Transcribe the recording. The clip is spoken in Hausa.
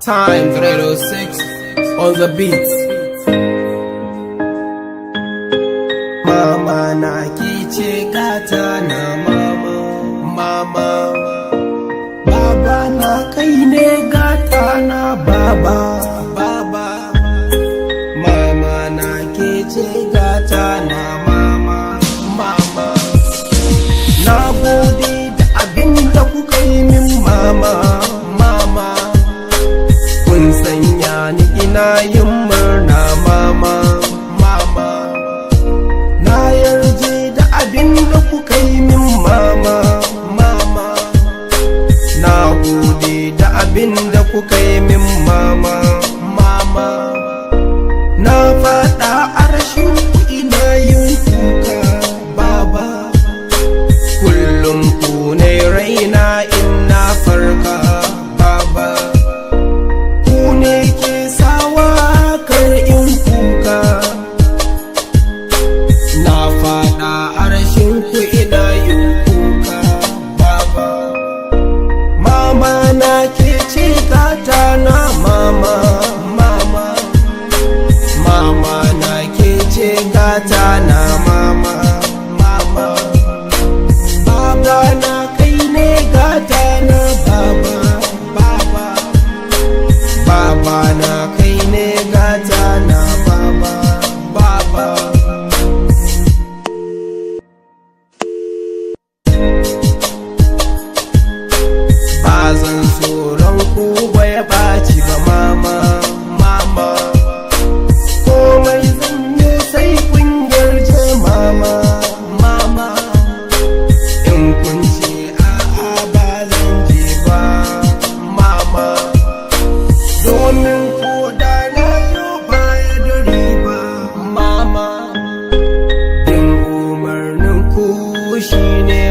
Time 306 on the beat. Mama na ke ce gata na mama, mama. Baba na kai ne gata na baba, baba. Mama na ke ce gata na mama, mama. Na gode da abin da kuka yi min mama, mama. Kun sanya ni ina yin murna mama, mama. Na yarje da abin da kuka yi min mama, mama. Na gode da abin da kuka yi min mama, mama. Na faɗa a rashin ku ina yin kuka baba. Kullum ku ne raina ina farka baba. Ku ne ke sawa kar in kuka. Na faɗa a rashin ku ina yin kuka baba. Mama na ke ce gata na mama, mama. Mama na ke ce gata na mama, mama. Baba na kai ne gata na baba, baba. Baba na kai ne gata na baba, baba. Ba zan tsoron ku ba ya ɓaci ba mama, mama. Komai zan yi sai kun yarje mama, mama. In kun ce a'a ba zan je ba mama. Domin ko da na yi baya da riba mama. Bin umarnin ku shine